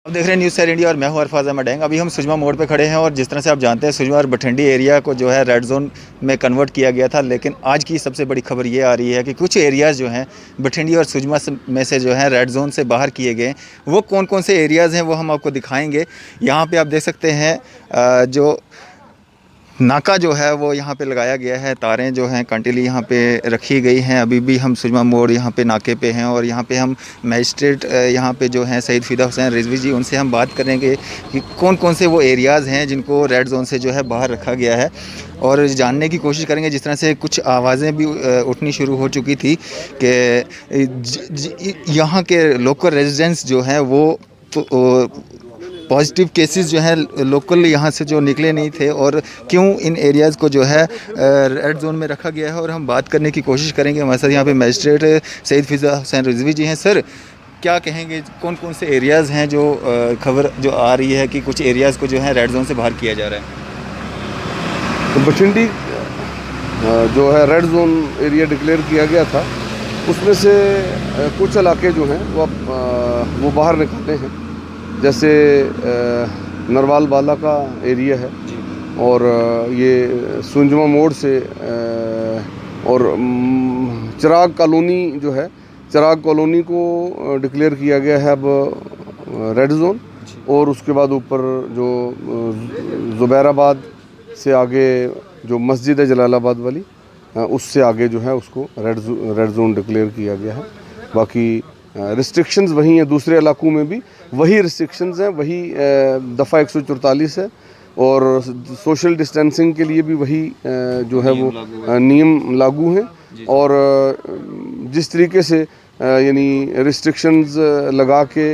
आप देख रहे हैं न्यूज़ सैर इंडिया और मैं हूं अरफाज अहमद डैंग। अभी हम सुजमा मोड़ पे खड़े हैं और जिस तरह से आप जानते हैं सुजमा और बठिंडी एरिया को जो है रेड जोन में कन्वर्ट किया गया था, लेकिन आज की सबसे बड़ी खबर ये आ रही है कि कुछ एरियाज़ जो हैं बठिंडी और सुजमा में से जो है रेड जोन से बाहर किए गए। वो कौन कौन से एरियाज़ हैं वो हम आपको दिखाएंगे। यहाँ पे आप देख सकते हैं जो नाका जो है वो यहाँ पे लगाया गया है, तारें जो हैं कंटिन्यू यहाँ पे रखी गई हैं। अभी भी हम सुजमा मोड़ यहाँ पे नाके पे हैं और यहाँ पे हम मजिस्ट्रेट यहाँ पे जो हैं सईद फ़िदा हुसैन रिजवी जी, उनसे हम बात करेंगे कि कौन कौन से वो एरियाज़ हैं जिनको रेड जोन से जो है बाहर रखा गया है, और जानने की कोशिश करेंगे। जिस तरह से कुछ आवाज़ें भी उठनी शुरू हो चुकी थी कि यहाँ के लोकल रेजिडेंट्स जो हैं वो तो पॉजिटिव केसेस जो हैं लोकल यहाँ से जो निकले नहीं थे, और क्यों इन एरियाज़ को जो है रेड जोन में रखा गया है, और हम बात करने की कोशिश करेंगे। हमारे साथ यहाँ पे मजिस्ट्रेट सईद फ़िदा हुसैन रिजवी जी हैं। सर, क्या कहेंगे, कौन कौन से एरियाज़ हैं जो खबर जो आ रही है कि कुछ एरियाज़ को जो है रेड जोन से बाहर किया जा रहा है? तो बठिंडी जो है रेड जोन एरिया डिक्लेयर किया गया था, उसमें से कुछ इलाके जो हैं वो बाहर निकाले हैं। जैसे नरवाल बाला का एरिया है और ये सुंजमा मोड़ से और चिराग कॉलोनी जो है, चिराग कॉलोनी को डिक्लेयर किया गया है अब रेड जोन। और उसके बाद ऊपर जो ज़ुबैराबाद से आगे जो मस्जिद है जलालाबाद वाली, उससे आगे जो है उसको रेड जोन डिक्लेयर किया गया है। बाकी रिस्ट्रिक्शंस वही हैं, दूसरे इलाकों में भी वही रिस्ट्रिक्शंस हैं, वही दफ़ा 144 है, और सोशल डिस्टेंसिंग के लिए भी वही जो है वो नियम लागू हैं। और जिस तरीके से यानी रिस्ट्रिक्शंस लगा के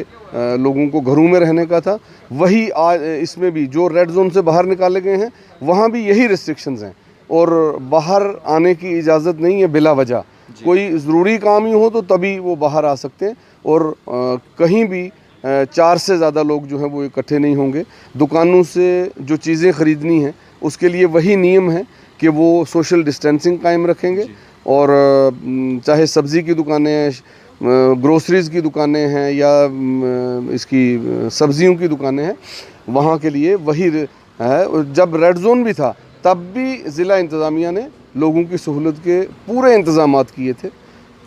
लोगों को घरों में रहने का था, वही आज इसमें भी जो रेड जोन से बाहर निकाले गए हैं वहाँ भी यही रिस्ट्रिक्शंस हैं, और बाहर आने की इजाज़त नहीं है बिला वजह। कोई ज़रूरी काम ही हो तो तभी वो बाहर आ सकते हैं, और कहीं भी 4 से ज़्यादा लोग जो हैं वो इकट्ठे नहीं होंगे। दुकानों से जो चीज़ें ख़रीदनी हैं उसके लिए वही नियम है कि वो सोशल डिस्टेंसिंग कायम रखेंगे, और चाहे सब्ज़ी की दुकानें हैं, ग्रोसरीज़ की दुकानें हैं, या इसकी सब्ज़ियों की दुकानें हैं, वहाँ के लिए वही है। जब रेड जोन भी था तब भी ज़िला इंतज़ामिया ने लोगों की सहूलत के पूरे इंतज़ामात किए थे,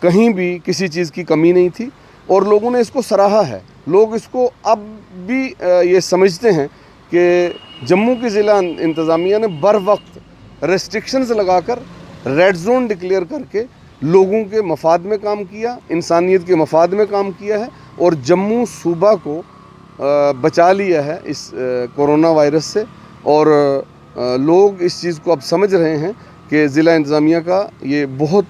कहीं भी किसी चीज़ की कमी नहीं थी, और लोगों ने इसको सराहा है। लोग इसको अब भी ये समझते हैं कि जम्मू की ज़िला इंतज़ामिया ने बर वक्त रेस्ट्रिक्शंस लगाकर रेड जोन डिक्लेयर करके लोगों के मफाद में काम किया, इंसानियत के मफाद में काम किया है, और जम्मू सूबा को बचा लिया है इस कोरोना वायरस से। और लोग इस चीज़ को अब समझ रहे हैं कि ज़िला इंतज़ामिया का ये बहुत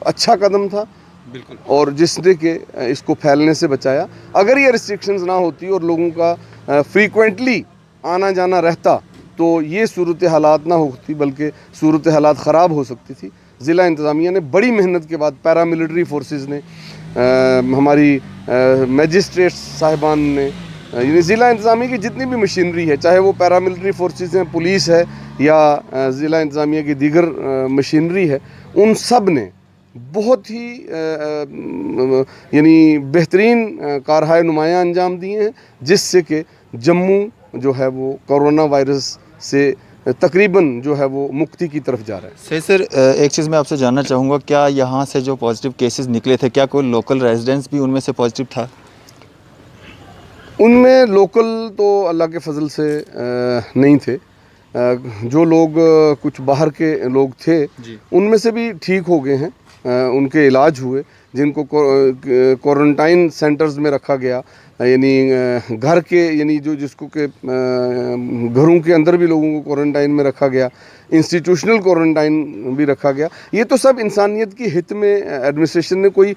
अच्छा कदम था, बिल्कुल, और जिसने कि इसको फैलने से बचाया। अगर ये रिस्ट्रिक्शंस ना होती और लोगों का फ्रीक्वेंटली आना जाना रहता तो ये सूरत हालात ना होती, बल्कि सूरत हालात ख़राब हो सकती थी। ज़िला इंतज़ामिया ने बड़ी मेहनत के बाद, पैरामिलिट्री फोर्सेस ने, हमारी मजिस्ट्रेट साहिबान ने, यानी ज़िला इंतज़ामिया की जितनी भी मशीनरी है, चाहे वो पैरामिलिट्री फोर्सेस हैं, पुलिस है, या ज़िला इंतज़ामिया की दीगर मशीनरी है, उन सब ने बहुत ही यानी बेहतरीन कारहाय नुमायाँ अंजाम दिए हैं, जिससे कि जम्मू जो है वो कोरोना वायरस से तकरीबन जो है वो मुक्ति की तरफ जा रहा है। सही सर, एक चीज़ मैं आपसे जानना चाहूँगा, क्या यहाँ से जो पॉजिटिव केसेस निकले थे, क्या कोई लोकल रेजिडेंट्स भी उनमें से पॉजिटिव था? उनमें लोकल तो अल्लाह के फजल से नहीं थे। जो लोग कुछ बाहर के लोग थे उनमें से भी ठीक हो गए हैं, उनके इलाज हुए। जिनको क्वारंटाइन सेंटर्स में रखा गया, यानी घर के, यानी जो जिसको के घरों के अंदर भी लोगों को क्वारंटाइन में रखा गया, इंस्टीट्यूशनल क्वारंटाइन भी रखा गया। ये तो सब इंसानियत की हित में एडमिनिस्ट्रेशन ने कोई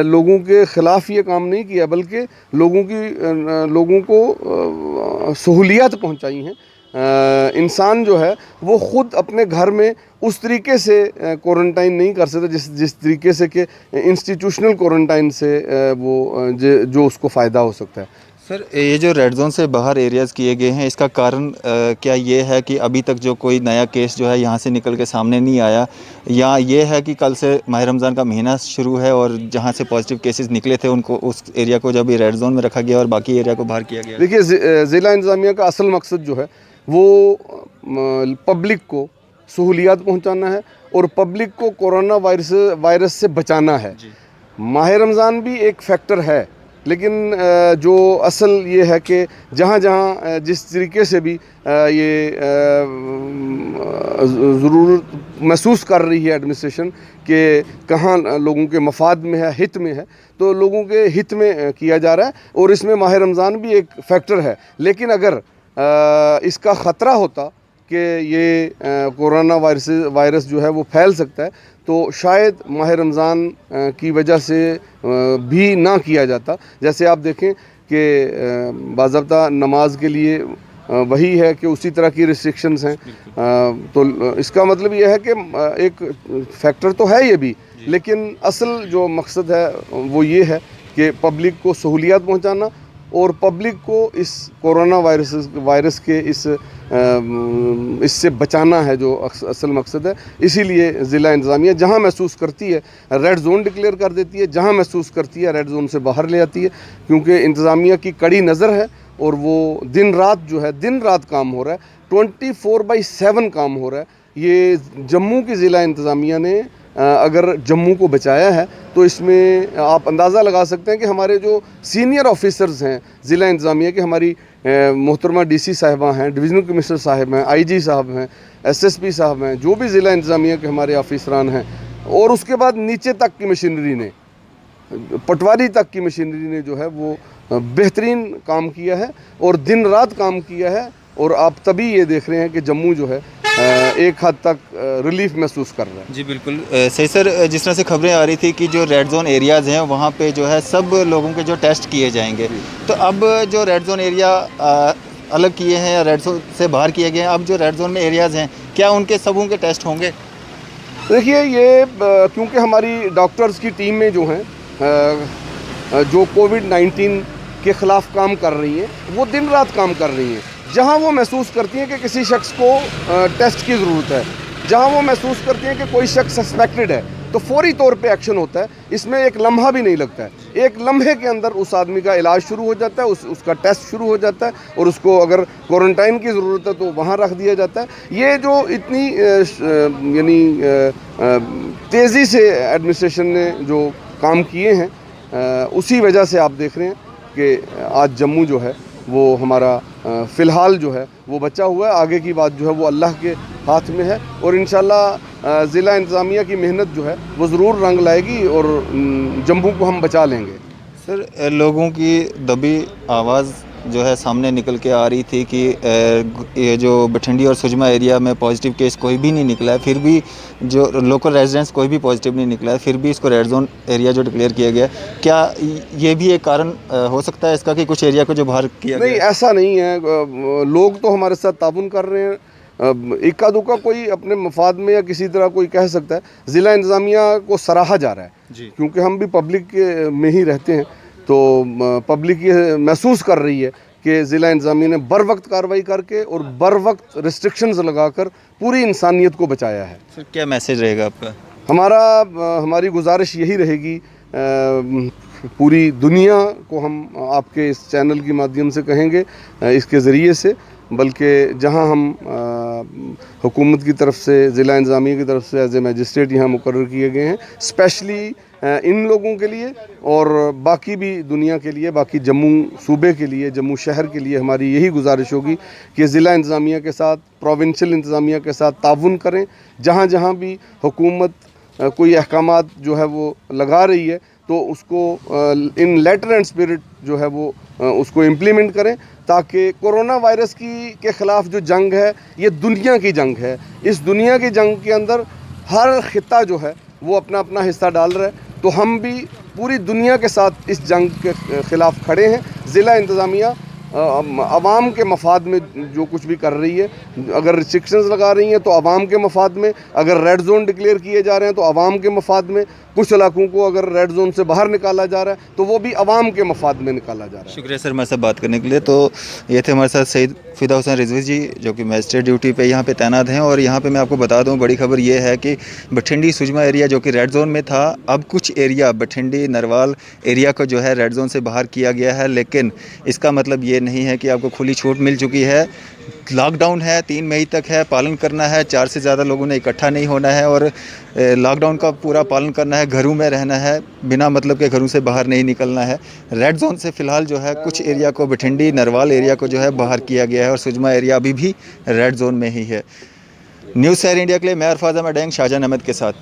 लोगों के ख़िलाफ़ ये काम नहीं किया, बल्कि लोगों को सहूलियत पहुंचाई हैं। इंसान जो है वो ख़ुद अपने घर में उस तरीके से क्वारंटाइन नहीं कर सकता जिस तरीके से कि इंस्टीट्यूशनल क्वारंटाइन से वो जो उसको फ़ायदा हो सकता है। सर ये जो रेड जोन से बाहर एरियाज़ किए गए हैं, इसका कारण क्या ये है कि अभी तक जो कोई नया केस जो है यहाँ से निकल के सामने नहीं आया, या ये है कि कल से माह रमज़ान का महीना शुरू है और जहाँ से पॉजिटिव केसेस निकले थे उनको उस एरिया को जब रेड जोन में रखा गया और बाकी एरिया को बाहर किया गया? देखिए, ज़िला इंतज़ामिया का असल मकसद जो है वो पब्लिक को सहूलियात पहुँचाना है और पब्लिक को कोरोना वायरस से बचाना है। माह रमज़ान भी एक फैक्टर है, लेकिन जो असल ये है कि जहाँ जहाँ जिस तरीके से भी ये ज़रूरत महसूस कर रही है एडमिनिस्ट्रेशन कि कहाँ लोगों के मफाद में है, हित में है, तो लोगों के हित में किया जा रहा है और इसमें माह रमज़ान भी एक फैक्टर है। लेकिन अगर इसका ख़तरा होता कि ये कोरोना वायरस जो है वो फैल सकता है, तो शायद माह रमज़ान की वजह से भी ना किया जाता। जैसे आप देखें कि बाज़ाब्ता नमाज के लिए वही है कि उसी तरह की रिस्ट्रिक्शंस हैं, तो इसका मतलब ये है कि एक फैक्टर तो है ये भी, लेकिन असल जो मकसद है वो ये है कि पब्लिक को सहूलियात पहुँचाना और पब्लिक को इस कोरोना वायरस के इससे बचाना है, जो असल मकसद है। इसीलिए ज़िला इंतज़ामिया जहां महसूस करती है रेड जोन डिक्लेयर कर देती है, जहां महसूस करती है रेड जोन से बाहर ले आती है, क्योंकि इंतज़ामिया की कड़ी नज़र है और वो दिन रात जो है दिन रात काम हो रहा है, 24/7 काम हो रहा है। ये जम्मू की ज़िला इंतज़ामिया ने अगर जम्मू को बचाया है तो इसमें आप अंदाज़ा लगा सकते हैं कि हमारे जो सीनियर ऑफिसर्स हैं ज़िला इंतज़ामिया के, हमारी मोहतरमा डीसी साहिबा हैं, डिवीज़नल कमिश्नर साहिब हैं, आईजी साहब हैं, एसएसपी साहब हैं, जो भी ज़िला इंतज़ामिया के हमारे ऑफिसरान हैं, और उसके बाद नीचे तक की मशीनरी ने, पटवारी तक की मशीनरी ने जो है वो बेहतरीन काम किया है और दिन रात काम किया है। और आप तभी ये देख रहे हैं कि जम्मू जो है एक हद तक रिलीफ महसूस कर रहा है। जी बिल्कुल सही सर। जिस तरह से खबरें आ रही थी कि जो रेड जोन एरियाज़ हैं वहाँ पे जो है सब लोगों के जो टेस्ट किए जाएंगे, तो अब जो रेड जोन एरिया अलग किए हैं या रेड जोन से बाहर किए गए हैं, अब जो रेड जोन में एरियाज़ हैं क्या उनके सबों के टेस्ट होंगे? देखिए, ये क्योंकि हमारी डॉक्टर्स की टीमें जो हैं जो कोविड-19 के ख़िलाफ़ काम कर रही हैं, वो दिन रात काम कर रही हैं। जहां वो महसूस करती हैं कि किसी शख्स को टेस्ट की ज़रूरत है, जहां वो महसूस करती हैं कि कोई शख्स सस्पेक्टेड है, तो फौरी तौर पे एक्शन होता है। इसमें एक लम्हा भी नहीं लगता है, एक लम्हे के अंदर उस आदमी का इलाज शुरू हो जाता है, उसका टेस्ट शुरू हो जाता है और उसको अगर क्वारंटाइन की ज़रूरत है तो वहाँ रख दिया जाता है। ये जो इतनी यानी तेज़ी से एडमिनिस्ट्रेशन ने जो काम किए हैं, उसी वजह से आप देख रहे हैं कि आज जम्मू जो है वो हमारा फ़िलहाल जो है वो बचा हुआ है। आगे की बात जो है वो अल्लाह के हाथ में है और इंशाल्लाह ज़िला इंतज़ामिया की मेहनत जो है वो ज़रूर रंग लाएगी और जम्मू को हम बचा लेंगे। सर लोगों की दबी आवाज़ जो है सामने निकल के आ रही थी कि ये जो बठिंडी और सुजमा एरिया में पॉजिटिव केस कोई भी नहीं निकला है, फिर भी जो लोकल रेजिडेंट्स कोई भी पॉजिटिव नहीं निकला है, फिर भी इसको रेड जोन एरिया जो डिक्लेयर किया गया है, क्या ये भी एक कारण हो सकता है इसका कि कुछ एरिया को जो बाहर किया नहीं, गया? ऐसा नहीं है। लोग तो हमारे साथ ताबुन कर रहे हैं। इक्का दुक्का कोई अपने मफाद में या किसी तरह कोई कह सकता है। ज़िला इंतज़ामिया को सराहा जा रहा है क्योंकि हम भी पब्लिक में ही रहते हैं, तो पब्लिक ये महसूस कर रही है कि ज़िला इंतज़ामिया ने बर वक्त कार्रवाई करके और बर वक्त रिस्ट्रिक्शंस लगाकर पूरी इंसानियत को बचाया है। सर क्या मैसेज रहेगा आपका? हमारी गुजारिश यही रहेगी, पूरी दुनिया को हम आपके इस चैनल के माध्यम से कहेंगे, इसके ज़रिए से, बल्कि जहां हम हुकूमत की तरफ से, ज़िला इंतज़ामिया की तरफ से एज ए मजिस्ट्रेट यहाँ मुकर्रर किए गए हैं स्पेशली इन लोगों के लिए और बाकी भी दुनिया के लिए, बाकी जम्मू सूबे के लिए, जम्मू शहर के लिए हमारी यही गुजारिश होगी कि ज़िला इंतज़ामिया के साथ, प्रोविंशियल इंतज़ामिया के साथ ताउन करें। जहाँ जहाँ भी हुकूमत कोई अहकामात जो है वो लगा रही है तो उसको इन लेटर एंड स्पिरिट जो है वो उसको इम्प्लीमेंट करें, ताकि कोरोना वायरस के ख़िलाफ़ जो जंग है ये दुनिया की जंग है। इस दुनिया की जंग के अंदर हर खिता जो है वो अपना अपना हिस्सा डाल रहा है, तो हम भी पूरी दुनिया के साथ इस जंग के ख़िलाफ़ खड़े हैं। ज़िला इंतज़ामिया आवाम के मफाद में जो कुछ भी कर रही है, अगर रिस्ट्रिक्शंस लगा रही हैं तो आवाम के मफाद में, अगर रेड जोन डिक्लेयर किए जा रहे हैं तो आवाम के मफाद में, कुछ इलाकों को अगर रेड जोन से बाहर निकाला जा रहा है तो वो भी आवाम के मफाद में निकाला जा रहा है। शुक्रिया सर हमारे साथ बात करने के लिए। तो ये थे हमारे साथ सईद फिदा हुसैन रिजवी जी, जो कि मजिस्ट्रेट ड्यूटी पे यहाँ पे तैनात हैं। और यहाँ पे मैं आपको बता दूँ, बड़ी खबर ये है कि बठिंडी सुजमा एरिया जो कि रेड जोन में था, अब कुछ एरिया बठिंडी नरवाल एरिया को जो है रेड जोन से बाहर किया गया है। लेकिन इसका मतलब ये नहीं है कि आपको खुली छूट मिल चुकी है। लॉकडाउन है, 3 मई तक है, पालन करना है, 4 से ज़्यादा लोगों ने इकट्ठा नहीं होना है और लॉकडाउन का पूरा पालन करना है, घरों में रहना है, बिना मतलब के घरों से बाहर नहीं निकलना है। रेड जोन से फ़िलहाल जो है कुछ एरिया को, बठिंडी नरवाल एरिया को जो है बाहर किया गया है और सुजमा एरिया अभी भी रेड जोन में ही है। न्यूज़ शहर इंडिया के लिए मैं अरफाज अहमद डेंग, शाहजहां अहमद के साथ।